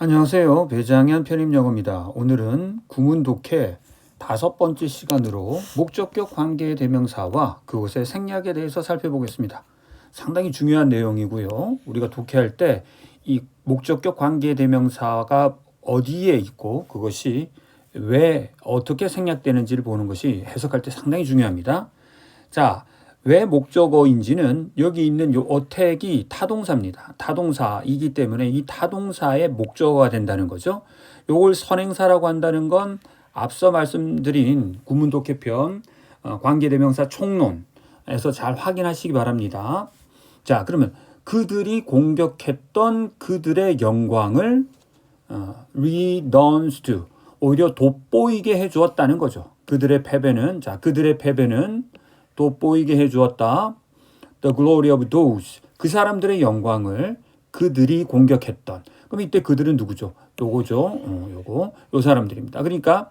안녕하세요. 배장현 편입영어입니다. 오늘은 구문 독해 5번째 시간으로 목적격 관계 대명사와 그것의 생략에 대해서 살펴보겠습니다. 상당히 중요한 내용이고요. 우리가 독해할 때 이 목적격 관계 대명사가 어디에 있고 그것이 왜 어떻게 생략되는지를 보는 것이 해석할 때 상당히 중요합니다. 자, 왜 목적어인지는 여기 있는 요 어택이 타동사입니다. 타동사이기 때문에 이 타동사의 목적어가 된다는 거죠. 요걸 선행사라고 한다는 건 앞서 말씀드린 구문독해편 관계대명사 총론에서 잘 확인하시기 바랍니다. 자, 그러면 그들이 공격했던 그들의 영광을 renounced, 오히려 돋보이게 해주었다는 거죠. 그들의 패배는 돋보이게 해주었다. The glory of those, 그 사람들의 영광을 그들이 공격했던. 그럼 이때 그들은 누구죠? 요거죠. 요 사람들입니다. 그러니까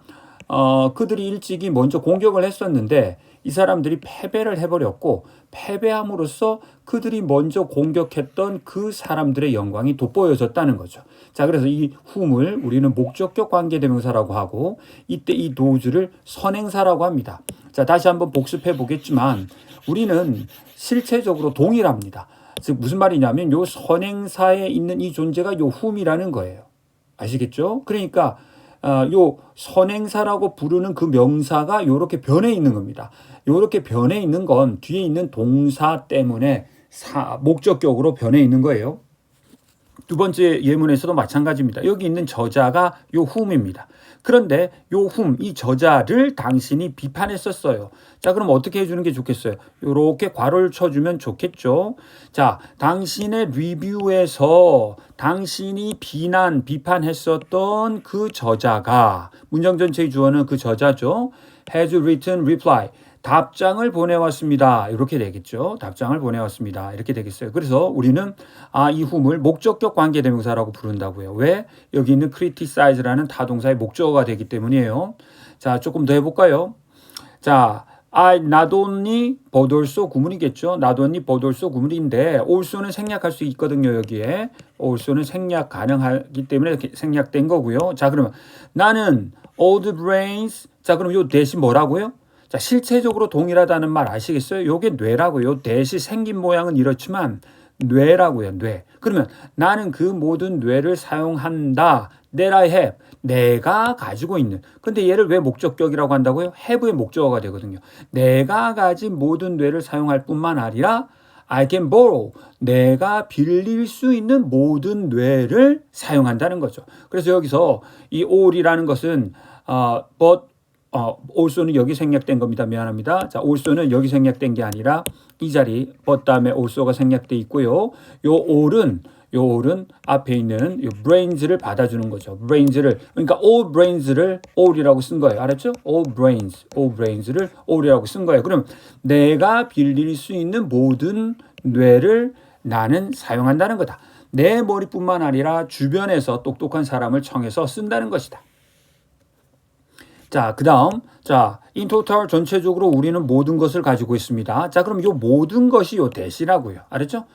그들이 일찍이 먼저 공격을 했었는데 이 사람들이 패배를 해버렸고, 패배함으로써 그들이 먼저 공격했던 그 사람들의 영광이 돋보여졌다는 거죠. 자, 그래서 이 whom을 우리는 목적격 관계대명사라고 하고, 이때 이 those를 선행사라고 합니다. 자, 다시 한번 복습해 보겠지만 우리는 실체적으로 동일합니다. 즉 무슨 말이냐면 요 선행사에 있는 이 존재가 요 whom이라는 거예요. 아시겠죠? 그러니까 요 선행사라고 부르는 그 명사가 요렇게 변해 있는 겁니다. 요렇게 변해 있는 건 뒤에 있는 동사 때문에 목적격으로 변해 있는 거예요. 두 번째 예문에서도 마찬가지입니다. 여기 있는 저자가 요 whom입니다. 그런데 요 whom, 이 저자를 당신이 비판했었어요. 자, 그럼 어떻게 해주는 게 좋겠어요? 요렇게 괄호를 쳐주면 좋겠죠. 자, 당신의 리뷰에서 당신이 비판했었던 그 저자가, 문장 전체의 주어는 그 저자죠. has written reply, 답장을 보내왔습니다. 이렇게 되겠죠. 답장을 보내왔습니다. 이렇게 되겠어요. 그래서 우리는 이 whom을 목적격 관계대명사라고 부른다고요. 왜? 여기 있는 criticize라는 타동사의 목적어가 되기 때문이에요. 자, 조금 더 해볼까요? 자, not only but also 구문이겠죠. not only but also 구문인데 also는 생략할 수 있거든요. 여기에 also는 생략 가능하기 때문에 생략된 거고요. 자, 그러면 나는 old brains. 자, 그럼 요 대신 뭐라고요? 자, 실체적으로 동일하다는 말 아시겠어요? 요게 뇌라고요. 대시 생긴 모양은 이렇지만 뇌라고요. 뇌. 그러면 나는 그 모든 뇌를 사용한다. That I have. 내가 가지고 있는. 근데 얘를 왜 목적격이라고 한다고요? have의 목적어가 되거든요. 내가 가진 모든 뇌를 사용할 뿐만 아니라 I can borrow. 내가 빌릴 수 있는 모든 뇌를 사용한다는 거죠. 그래서 여기서 이 all이라는 것은 but also는 여기 생략된 겁니다. 미안합니다. 자, also는 여기 생략된 게 아니라 이 자리 but 다음에 also가 생략돼 있고요. 요 all은 앞에 있는 요 brains를 받아주는 거죠. brains를, 그러니까 all brains를 all이라고 쓴 거예요. 알았죠? all brains를 all이라고 쓴 거예요. 그럼 내가 빌릴 수 있는 모든 뇌를 나는 사용한다는 거다. 내 머리뿐만 아니라 주변에서 똑똑한 사람을 청해서 쓴다는 것이다. 자, 그 다음, 자, in total 전체적으로 우리는 모든 것을 가지고 있습니다. 자, 그럼 요 모든 것이 요 대시라고요. 알았죠?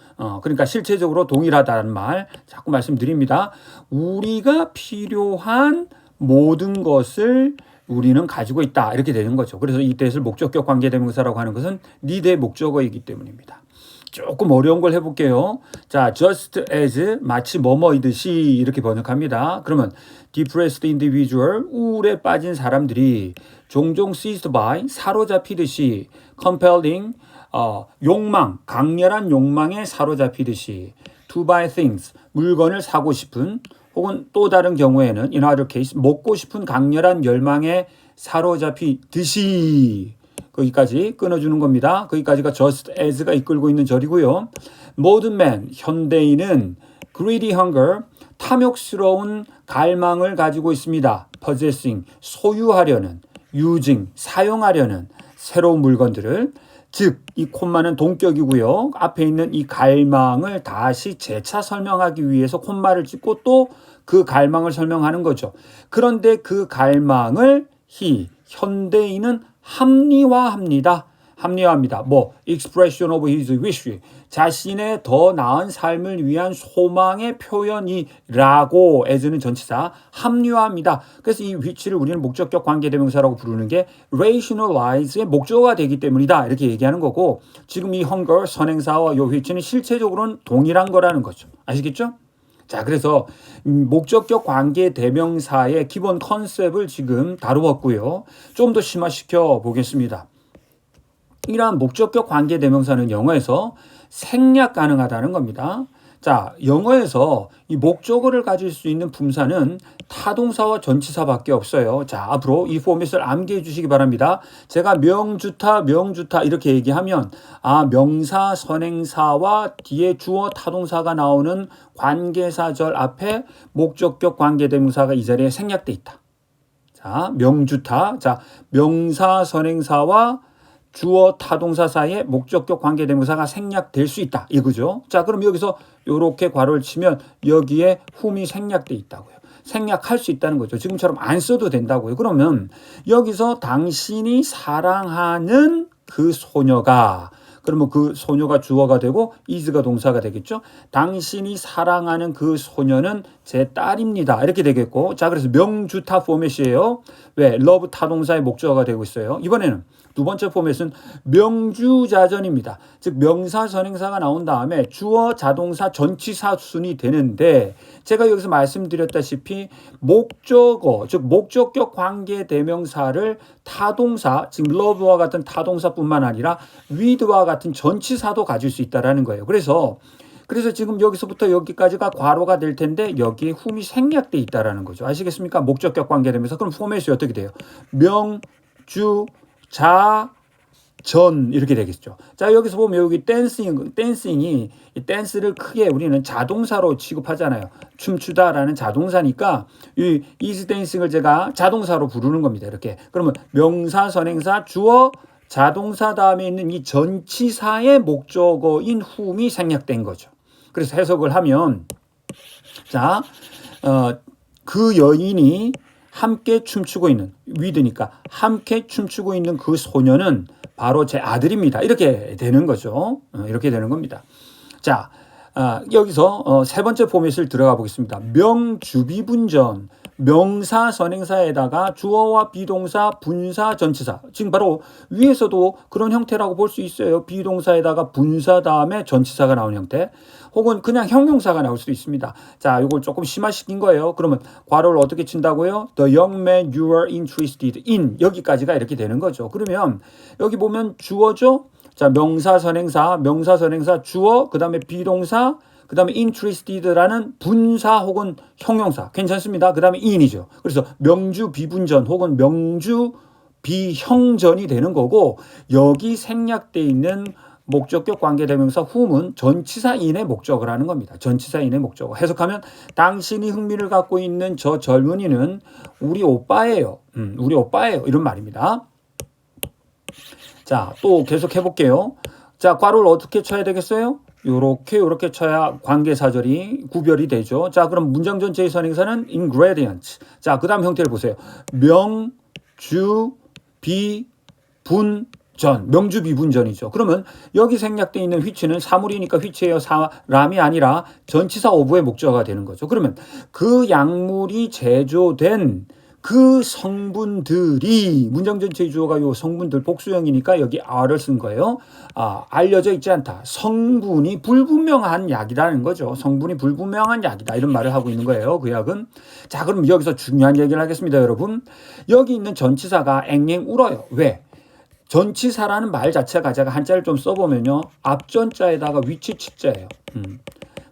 그러니까 실체적으로 동일하다는 말 자꾸 말씀드립니다. 우리가 필요한 모든 것을 우리는 가지고 있다. 이렇게 되는 거죠. 그래서 이 대시를 목적격 관계대명사라고 하는 것은 니대의 목적어이기 때문입니다. 조금 어려운 걸 해볼게요. 자, just as, 마치 뭐뭐이듯이 이렇게 번역합니다. 그러면 depressed individual, 우울에 빠진 사람들이 종종 seized by, 사로잡히듯이 compelling, 욕망, 강렬한 욕망에 사로잡히듯이 to buy things, 물건을 사고 싶은, 혹은 또 다른 경우에는 in other case, 먹고 싶은 강렬한 열망에 사로잡히듯이 거기까지 끊어주는 겁니다. 거기까지가 just as가 이끌고 있는 절이고요. modern man, 현대인은 greedy hunger, 탐욕스러운 갈망을 가지고 있습니다. possessing, 소유하려는, using, 사용하려는 새로운 물건들을, 즉 이 콤마는 동격이고요. 앞에 있는 이 갈망을 다시 재차 설명하기 위해서 콤마를 찍고 또 그 갈망을 설명하는 거죠. 그런데 그 갈망을 현대인은 합리화합니다. 합리화합니다. 뭐 expression of his wish, 자신의 더 나은 삶을 위한 소망의 표현이라고 as는 전치사 합리화합니다. 그래서 이 which를 우리는 목적격 관계대명사라고 부르는 게 rationalize의 목적어가 되기 때문이다 이렇게 얘기하는 거고, 지금 이 hunger 선행사와 요 which는 실체적으로는 동일한 거라는 거죠. 아시겠죠? 자, 그래서 목적격 관계 대명사의 기본 컨셉을 지금 다루었고요. 좀 더 심화시켜 보겠습니다. 이러한 목적격 관계 대명사는 영어에서 생략 가능하다는 겁니다. 자, 영어에서 이 목적어를 가질 수 있는 품사는 타동사와 전치사밖에 없어요. 자, 앞으로 이 포맷을 암기해 주시기 바랍니다. 제가 명주타 이렇게 얘기하면 명사 선행사와 뒤에 주어 타동사가 나오는 관계사절 앞에 목적격 관계대명사가 이 자리에 생략돼 있다. 자, 명주타. 자, 명사 선행사와 주어 타동사 사이에 목적격 관계대명사가 생략될 수 있다. 이거죠. 자, 그럼 여기서 이렇게 괄호를 치면 여기에 whom이 생략돼 있다고요. 생략할 수 있다는 거죠. 지금처럼 안 써도 된다고요. 그러면 여기서 당신이 사랑하는 그 소녀가, 그러면 그 소녀가 주어가 되고 is가 동사가 되겠죠. 당신이 사랑하는 그 소녀는 제 딸입니다. 이렇게 되겠고, 자, 그래서 명주타 포맷이에요. 왜? love 타동사의 목적어가 되고 있어요. 이번에는 두 번째 포맷은 명주자전입니다. 즉 명사 선행사가 나온 다음에 주어 자동사 전치사 순이 되는데, 제가 여기서 말씀드렸다시피 목적어, 즉 목적격 관계 대명사를 타동사, 즉 love와 같은 타동사뿐만 아니라 with와 같은 전치사도 가질 수 있다라는 거예요. 그래서 지금 여기서부터 여기까지가 괄호가 될 텐데 여기에 whom이 생략돼 있다라는 거죠. 아시겠습니까? 목적격 관계 대명사. 그럼 포맷이 어떻게 돼요? 명주 자, 전 이렇게 되겠죠. 자, 여기서 보면 여기 댄싱이 이 댄스를 크게 우리는 자동사로 취급하잖아요. 춤추다라는 자동사니까 이 is dancing을 제가 자동사로 부르는 겁니다. 이렇게. 그러면 명사 선행사 주어 자동사 다음에 있는 이 전치사의 목적어인 whom이 생략된 거죠. 그래서 해석을 하면, 자, 그 여인이 함께 춤추고 있는, with니까 함께 춤추고 있는 그 소녀는 바로 제 아들입니다. 이렇게 되는 거죠. 이렇게 되는 겁니다. 자, 여기서 세 번째 포맷을 들어가 보겠습니다. 명주비분전, 명사 선행사에다가 주어와 비동사, 분사, 전치사. 지금 바로 위에서도 그런 형태라고 볼 수 있어요. 비동사에다가 분사 다음에 전치사가 나오는 형태. 혹은 그냥 형용사가 나올 수도 있습니다. 자, 이걸 조금 심화시킨 거예요. 그러면 괄호를 어떻게 친다고요? The young man you are interested in. 여기까지가 이렇게 되는 거죠. 그러면 여기 보면 주어죠? 자, 명사 선행사 주어, 그 다음에 비동사, 그 다음에 interested라는 분사 혹은 형용사. 괜찮습니다. 그 다음에 in이죠. 그래서 명주 비분전 혹은 명주 비형전이 되는 거고, 여기 생략돼 있는 목적격 관계대명사 whom은 전치사인의 목적을 하는 겁니다. 전치사인의 목적어. 해석하면 당신이 흥미를 갖고 있는 저 젊은이는 우리 오빠예요. 우리 오빠예요. 이런 말입니다. 자, 또 계속 해볼게요. 자, 괄호를 어떻게 쳐야 되겠어요? 요렇게 쳐야 관계사절이 구별이 되죠. 자, 그럼 문장 전체의 선행사는 ingredients. 자, 그 다음 형태를 보세요. 명, 주, 비, 분, 전, 명주비분전이죠. 그러면 여기 생략되어 있는 which는 사물이니까 which예요. 사람이 아니라 전치사 오브의 목적어가 되는 거죠. 그러면 그 약물이 제조된 그 성분들이, 문장 전체의 주어가 요 성분들 복수형이니까 여기 are를 쓴 거예요. 알려져 있지 않다. 성분이 불분명한 약이라는 거죠. 성분이 불분명한 약이다. 이런 말을 하고 있는 거예요. 그 약은. 자, 그럼 여기서 중요한 얘기를 하겠습니다, 여러분. 여기 있는 전치사가 앵앵 울어요. 왜? 전치사라는 말 자체가, 제가 한자를 좀 써보면요, 앞전자에다가 위치칙자예요.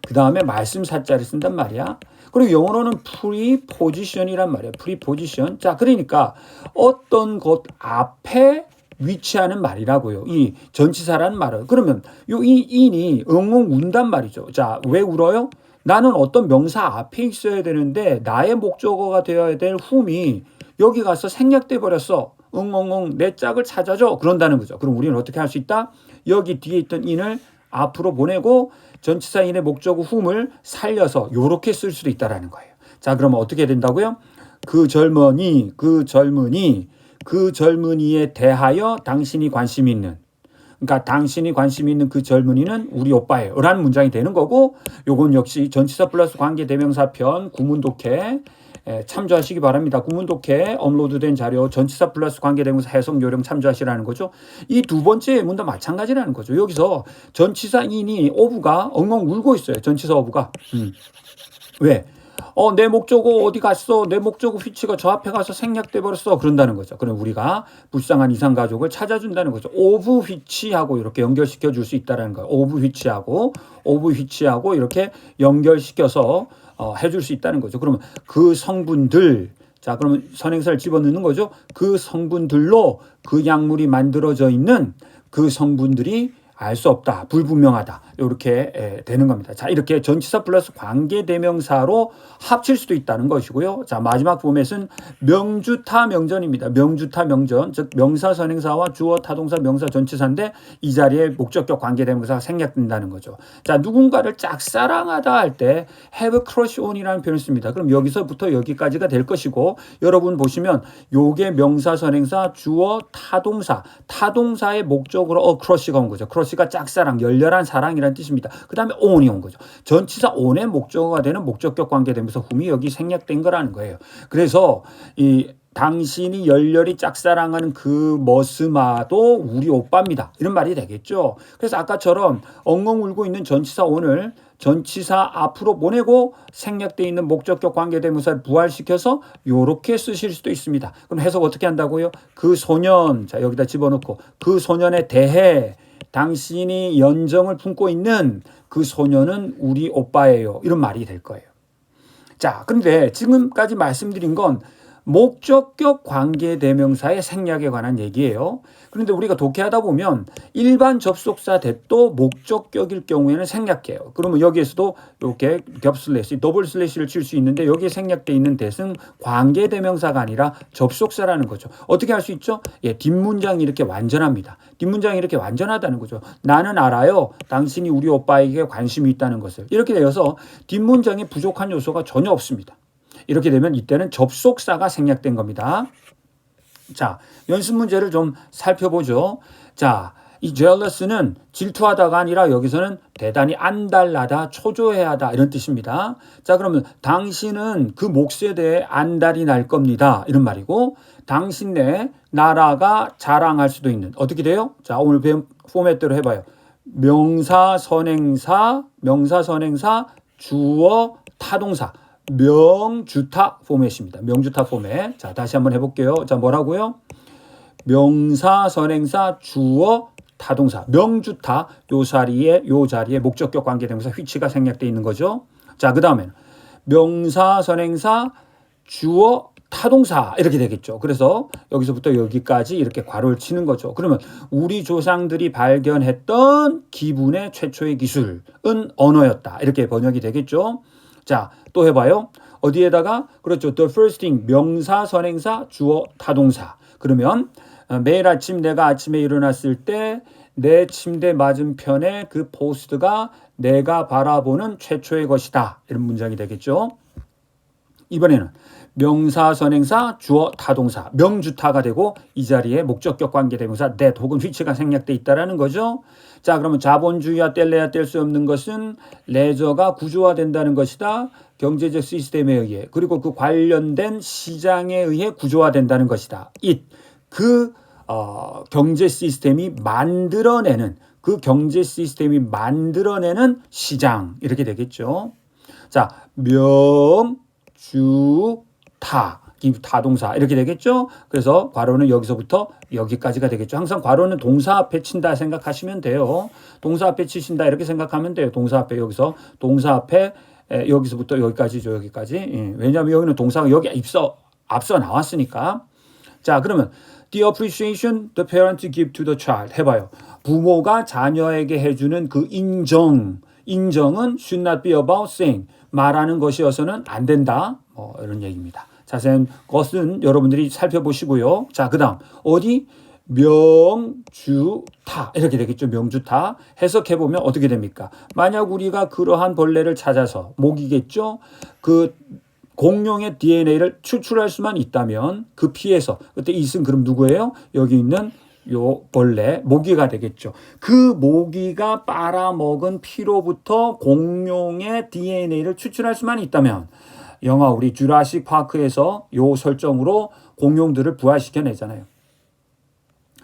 그 다음에 말씀사자를 쓴단 말이야. 그리고 영어로는 preposition이란 말이에요. preposition. 자, 그러니까 어떤 것 앞에 위치하는 말이라고요. 이 전치사라는 말을. 그러면 이 in이 엉엉 운단 말이죠. 자, 왜 울어요? 나는 어떤 명사 앞에 있어야 되는데 나의 목적어가 되어야 될 whom이 여기 가서 생략돼 버렸어. 엉엉엉 내 짝을 찾아줘. 그런다는 거죠. 그럼 우리는 어떻게 할 수 있다? 여기 뒤에 있던 in을 앞으로 보내고 전치사인의 목적어 whom을 살려서 요렇게 쓸 수도 있다라는 거예요. 자, 그러면 어떻게 된다고요? 그 젊은이에 대하여 당신이 관심 있는. 그러니까 당신이 관심 있는 그 젊은이는 우리 오빠예요 라는 문장이 되는 거고, 요건 역시 전치사 플러스 관계대명사편 구문독해 참조하시기 바랍니다. 구문독해 업로드된 자료 전치사 플러스 관계대명사 해석 요령 참조하시라는 거죠. 이 두 번째 예문도 마찬가지라는 거죠. 여기서 전치사 in이 of가 엉엉 울고 있어요. 전치사 of가. 왜? 내 목적어 어디 갔어? 내 목적어 위치가 저 앞에 가서 생략돼 버렸어. 그런다는 거죠. 그럼 우리가 불쌍한 이산가족을 찾아준다는 거죠. 오브 위치하고 이렇게 연결시켜 줄 수 있다는 거예요. 오브 위치하고 이렇게 연결시켜서 해줄 수 있다는 거죠. 그러면 그 성분들, 자, 그러면 선행사를 집어넣는 거죠. 그 성분들로 그 약물이 만들어져 있는 그 성분들이 알 수 없다, 불분명하다, 이렇게 되는 겁니다. 자, 이렇게 전치사 플러스 관계대명사로 합칠 수도 있다는 것이고요. 자, 마지막 포맷은 명주타 명전입니다. 명주타 명전, 즉 명사 선행사와 주어 타동사 명사 전치사인데 이 자리에 목적격 관계대명사가 생략된다는 거죠. 자, 누군가를 짝사랑하다 할 때 have a crush on이라는 표현을 씁니다. 그럼 여기서부터 여기까지가 될 것이고, 여러분 보시면 요게 명사 선행사 주어 타동사의 목적으로 crush가 온 거죠. crush가 짝사랑, 열렬한 사랑이라는 뜻입니다. 그 다음에 on이 온 거죠. 전치사 on의 목적어가 되는 목적격 관계되면서 whom이 여기 생략된 거라는 거예요. 그래서 이 당신이 열렬히 짝사랑하는 그 머스마도 우리 오빠입니다, 이런 말이 되겠죠. 그래서 아까처럼 엉엉 울고 있는 전치사 on을 전치사 앞으로 보내고 생략되어 있는 목적격 관계대명사를 부활시켜서 이렇게 쓰실 수도 있습니다. 그럼 해석 어떻게 한다고요? 그 소년, 자, 여기다 집어넣고 그 소년에 대해 당신이 연정을 품고 있는 그 소년은 우리 오빠예요, 이런 말이 될 거예요. 자, 그런데 지금까지 말씀드린 건 목적격 관계대명사의 생략에 관한 얘기예요. 그런데 우리가 독해하다 보면 일반 접속사 대도 목적격일 경우에는 생략해요. 그러면 여기에서도 이렇게 겹슬래시, 더블 슬래시를 칠 수 있는데 여기에 생략되어 있는 대은 관계대명사가 아니라 접속사라는 거죠. 어떻게 할 수 있죠? 뒷문장이 이렇게 완전합니다. 뒷문장이 이렇게 완전하다는 거죠. 나는 알아요, 당신이 우리 오빠에게 관심이 있다는 것을. 이렇게 되어서 뒷문장에 부족한 요소가 전혀 없습니다. 이렇게 되면 이때는 접속사가 생략된 겁니다. 자, 연습 문제를 좀 살펴보죠. 자, 이 jealous는 질투하다가 아니라 여기서는 대단히 안달나다, 초조해하다, 이런 뜻입니다. 자, 그러면 당신은 그 몫에 대해 안달이 날 겁니다, 이런 말이고, 당신 내 나라가 자랑할 수도 있는, 어떻게 돼요? 자, 오늘 배운 포맷대로 해봐요. 명사 선행사 주어 타동사 명주타 포맷입니다. 명주타 포맷. 자, 다시 한번 해볼게요. 자, 뭐라고요? 명사 선행사 주어 타동사 명주타, 요 자리에 목적격 관계대명사 which가 생략되어 있는 거죠. 자, 그 다음에는 명사 선행사 주어 타동사, 이렇게 되겠죠. 그래서 여기서부터 여기까지 이렇게 괄호를 치는 거죠. 그러면 우리 조상들이 발견했던 기분의 최초의 기술은 언어였다, 이렇게 번역이 되겠죠. 자, 또 해봐요. 어디에다가? 그렇죠. The first thing, 명사, 선행사, 주어, 타동사. 그러면 매일 아침 내가 아침에 일어났을 때 내 침대 맞은편에 그 포스트가 내가 바라보는 최초의 것이다, 이런 문장이 되겠죠. 이번에는 명사, 선행사, 주어, 타동사, 명주타가 되고 이 자리에 목적격 관계대명사 that 혹은 which가 생략돼 있다라는 거죠. 자, 그러면 자본주의와 뗄래야 뗄 수 없는 것은 레저가 구조화된다는 것이다. 경제적 시스템에 의해, 그리고 그 관련된 시장에 의해 구조화된다는 것이다. 그 경제 시스템이 만들어내는 시장, 이렇게 되겠죠. 자, 명주타, 타동사, 이렇게 되겠죠. 그래서 괄호는 여기서부터 여기까지가 되겠죠. 항상 괄호는 동사 앞에 친다 생각하시면 돼요. 동사 앞에 치신다, 이렇게 생각하면 돼요. 동사 앞에, 여기서 동사 앞에 여기서부터 여기까지죠. 여기까지. 왜냐하면 여기는 동사가 여기 앞서 나왔으니까. 자, 그러면 the appreciation the parent give to the child, 해봐요. 부모가 자녀에게 해주는 그 인정은 should not be about saying, 말하는 것이어서는 안 된다, 이런 얘기입니다. 자세한 것은 여러분들이 살펴보시고요. 자, 그 다음 어디? 명주타, 이렇게 되겠죠. 명주타. 해석해보면 어떻게 됩니까? 만약 우리가 그러한 벌레를 찾아서, 모기겠죠, 그 공룡의 DNA를 추출할 수만 있다면 그 피해서, 그때 이승 그럼 누구예요? 여기 있는 요 벌레, 모기가 되겠죠. 그 모기가 빨아먹은 피로부터 공룡의 DNA를 추출할 수만 있다면 영화 우리 주라식 파크에서 요 설정으로 공룡들을 부활시켜내잖아요.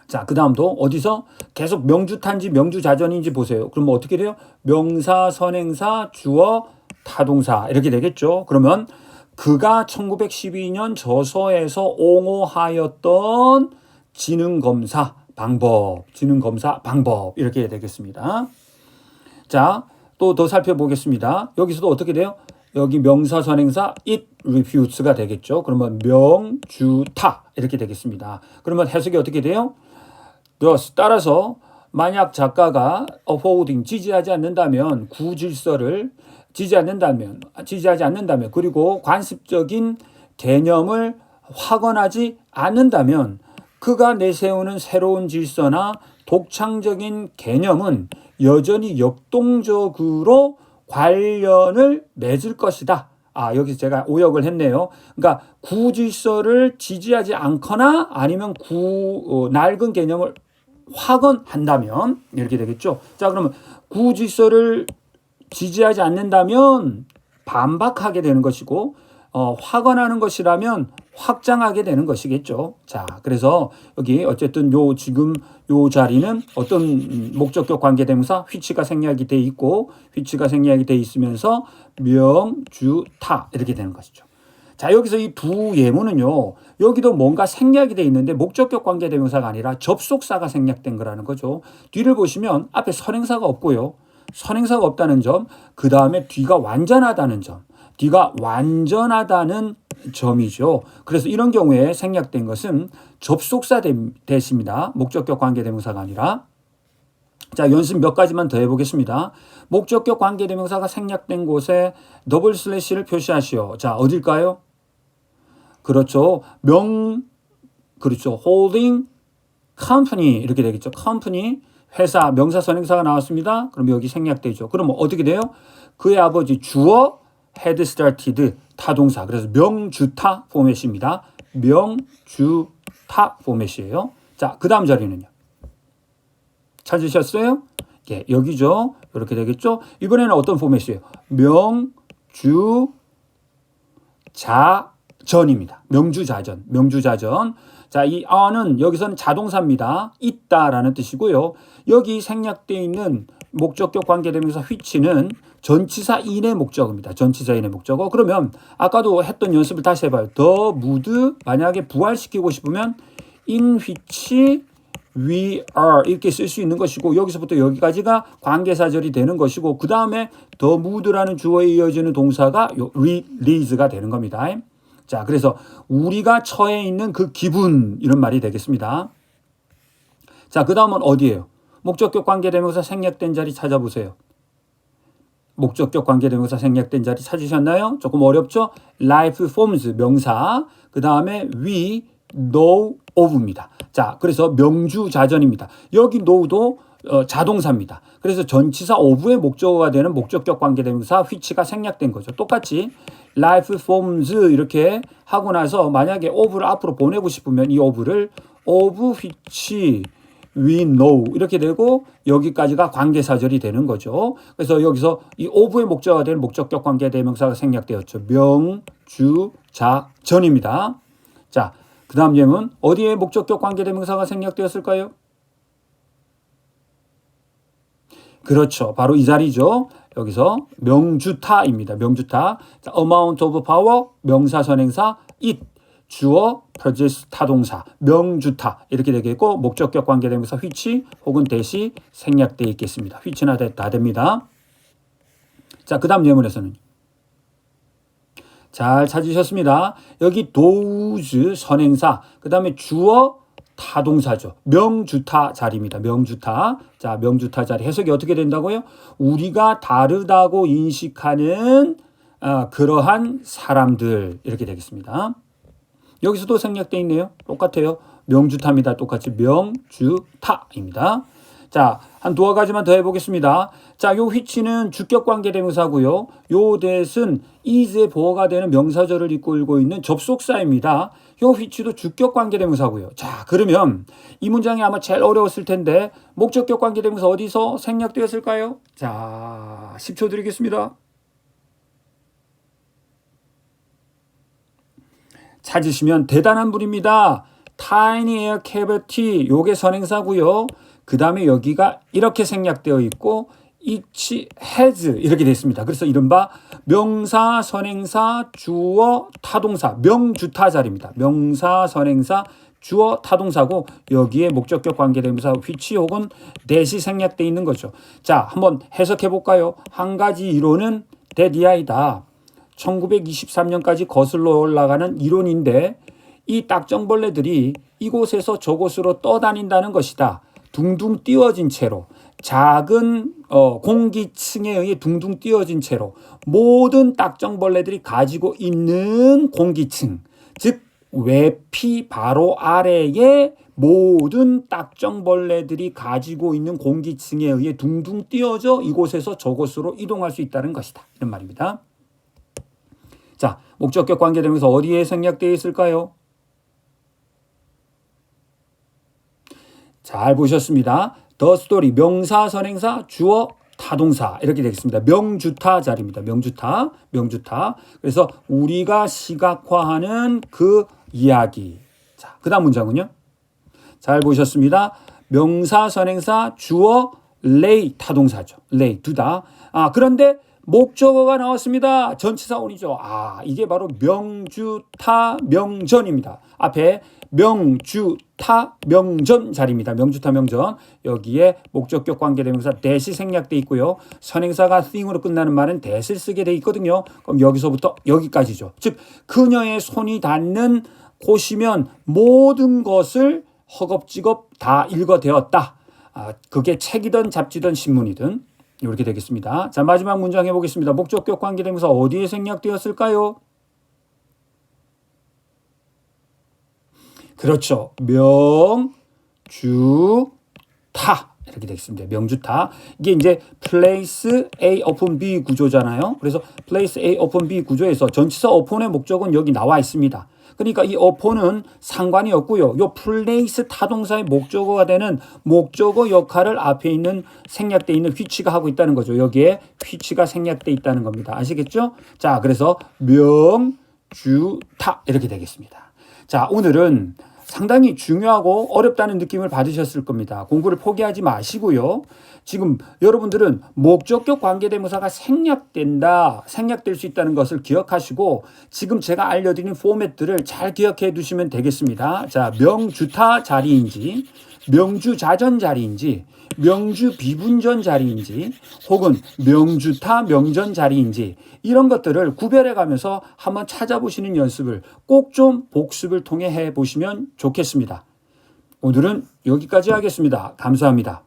자, 그 다음도 어디서 계속 명주탄지 명주자전인지 보세요. 그럼 어떻게 돼요? 명사, 선행사, 주어, 타동사 이렇게 되겠죠. 그러면 그가 1912년 저서에서 옹호하였던 지능검사 방법 이렇게 되겠습니다. 자, 또 더 살펴보겠습니다. 여기서도 어떻게 돼요? 여기 명사, 선행사 it refutes가 되겠죠. 그러면 명주타 이렇게 되겠습니다. 그러면 해석이 어떻게 돼요? thus 따라서 만약 작가가 upholding 지지하지 않는다면 구질서를 지지하지 않는다면 그리고 관습적인 개념을 확언하지 않는다면 그가 내세우는 새로운 질서나 독창적인 개념은 여전히 역동적으로 관련을 맺을 것이다. 여기서 제가 오역을 했네요. 그러니까 구질서를 지지하지 않거나 아니면 낡은 개념을 확언한다면 이렇게 되겠죠. 자, 그러면 구질서를 지지하지 않는다면 반박하게 되는 것이고 확언하는 것이라면 확장하게 되는 것이겠죠. 자, 그래서 여기 어쨌든 지금 요 자리는 어떤 목적격 관계대명사 which가 생략이 돼 있고 which가 생략이 돼 있으면서 명주타 이렇게 되는 것이죠. 자, 여기서 이 두 예문은요. 여기도 뭔가 생략이 돼 있는데 목적격 관계대명사가 아니라 접속사가 생략된 거라는 거죠. 뒤를 보시면 앞에 선행사가 없고요. 선행사가 없다는 점, 그 다음에 뒤가 완전하다는 점. 뒤가 완전하다는 점이죠. 그래서 이런 경우에 생략된 것은 접속사 대시입니다. 목적격 관계대명사가 아니라. 자, 연습 몇 가지만 더 해보겠습니다. 목적격 관계대명사가 생략된 곳에 더블 슬래시를 표시하시오. 자, 어딜까요? 그렇죠. 그렇죠. holding company 이렇게 되겠죠. company 회사 명사 선행사가 나왔습니다. 그럼 여기 생략되죠. 그럼 어떻게 돼요? 그의 아버지 주어 had started 타동사. 그래서 명주타 포맷입니다. 명주타 포맷이에요. 자, 그 다음 자리는요. 찾으셨어요? 예, 여기죠. 이렇게 되겠죠. 이번에는 어떤 포맷이에요? 명주자전입니다. 명주자전. 자, 이 are는 여기서는 자동사입니다. 있다라는 뜻이고요. 여기 생략되어 있는 목적격 관계대명사 which는 전치사 in의 목적어입니다. 전치사 in의 목적어. 그러면 아까도 했던 연습을 다시 해봐요. the mood 만약에 부활시키고 싶으면 in which we are 이렇게 쓸 수 있는 것이고 여기서부터 여기까지가 관계사절이 되는 것이고 그 다음에 the mood라는 주어에 이어지는 동사가 release가 되는 겁니다. 자, 그래서 우리가 처해 있는 그 기분 이런 말이 되겠습니다. 자, 그 다음은 어디예요? 목적격 관계대명사 생략된 자리 찾아보세요. 목적격 관계대명사 생략된 자리 찾으셨나요? 조금 어렵죠? life forms 명사 그 다음에 we, know, of입니다. 자, 그래서 명주자전입니다. 여기 know도 자동사입니다. 그래서 전치사 of의 목적어가 되는 목적격 관계대명사 which가 생략된 거죠. 똑같이 life forms 이렇게 하고 나서 만약에 of를 앞으로 보내고 싶으면 이 of를 of which we know 이렇게 되고 여기까지가 관계사절이 되는 거죠. 그래서 여기서 이 of의 목적어가 되는 목적격 관계대명사가 생략되었죠. 명주자전입니다. 자, 그 다음 예문 어디에 목적격 관계대명사가 생략되었을까요? 그렇죠. 바로 이 자리죠. 여기서 명주타입니다. 명주타. 자, amount of power 명사 선행사 it 주어 possess 타동사 명주타 이렇게 되겠고 목적격 관계대명사 which 혹은 대시 생략되어 있겠습니다. which나 다 됩니다. 자, 그 다음 예문에서는 잘 찾으셨습니다. 여기 those 선행사 그 다음에 주어 타동사죠. 명주타 자리입니다. 명주타. 자, 명주타 자리 해석이 어떻게 된다고요? 우리가 다르다고 인식하는 그러한 사람들 이렇게 되겠습니다. 여기서도 생략되어 있네요. 똑같아요. 명주타입니다. 똑같이 명주타입니다. 자, 한 두어 가지만 더 해보겠습니다. 자, 요 which는 주격 관계 대명사고요. 요 that은 is의 보어가 되는 명사절을 이끌고 있는 접속사입니다. 요 which도 주격 관계 대명사고요. 자, 그러면 이 문장이 아마 제일 어려웠을 텐데 목적격 관계 대명사 어디서 생략되었을까요? 자, 10초 드리겠습니다. 찾으시면 대단한 분입니다. Tiny air cavity 요게 선행사고요. 그 다음에 여기가 이렇게 생략되어 있고 it has 이렇게 되어 있습니다. 그래서 이른바 명사, 선행사, 주어, 타동사, 명주타 자리입니다. 명사, 선행사, 주어, 타동사고 여기에 목적격 관계대명사 which 혹은 that이 생략되어 있는 거죠. 자, 한번 해석해 볼까요? 한 가지 이론은 that 이하이다. 1923년까지 거슬러 올라가는 이론인데 이 딱정벌레들이 이곳에서 저곳으로 떠다닌다는 것이다. 둥둥 띄워진 채로 작은 공기층에 의해 둥둥 띄워진 채로 모든 딱정벌레들이 가지고 있는 공기층, 즉 외피 바로 아래에 모든 딱정벌레들이 가지고 있는 공기층에 의해 둥둥 띄워져 이곳에서 저곳으로 이동할 수 있다는 것이다. 이런 말입니다. 자, 목적격 관계대명사 어디에 생략되어 있을까요? 잘 보셨습니다. The story 명사, 선행사, 주어, 타동사 이렇게 되겠습니다. 명주타 자리입니다. 명주타. 그래서 우리가 시각화하는 그 이야기. 자, 그다음 문장은요. 잘 보셨습니다. 명사, 선행사, 주어, lay 타동사죠. lay 두 다. 그런데 목적어가 나왔습니다. 전치사 on이죠. 이게 바로 명주타 명전입니다. 앞에 명주타 명전 자리입니다. 명주타 명전. 여기에 목적격 관계대명사 that이 생략돼 있고요. 선행사가 thing으로 끝나는 말은 that을 쓰게 돼 있거든요. 그럼 여기서부터 여기까지죠. 즉 그녀의 손이 닿는 곳이면 모든 것을 허겁지겁 다 읽어대었다. 그게 책이든 잡지든 신문이든 이렇게 되겠습니다. 자, 마지막 문장 해보겠습니다. 목적격 관계대명사 어디에 생략되었을까요? 그렇죠. 명주타 이렇게 되겠습니다. 명주타. 이게 이제 place A upon B 구조잖아요. 그래서 place A upon B 구조에서 전치사 upon의 목적은 여기 나와 있습니다. 그러니까 이 upon은 상관이 없고요. 이 place 타동사의 목적어가 되는 목적어 역할을 앞에 있는 생략되어 있는 which가 하고 있다는 거죠. 여기에 which가 생략되어 있다는 겁니다. 아시겠죠? 자, 그래서 명주타 이렇게 되겠습니다. 자, 오늘은 상당히 중요하고 어렵다는 느낌을 받으셨을 겁니다. 공부를 포기하지 마시고요. 지금 여러분들은 목적격 관계대명사가 생략될 수 있다는 것을 기억하시고 지금 제가 알려드린 포맷들을 잘 기억해 두시면 되겠습니다. 자, 명주타 자리인지 명주자전 자리인지 명주 비분전 자리인지 혹은 명주타 명전 자리인지 이런 것들을 구별해 가면서 한번 찾아보시는 연습을 꼭 좀 복습을 통해 해보시면 좋겠습니다. 오늘은 여기까지 하겠습니다. 감사합니다.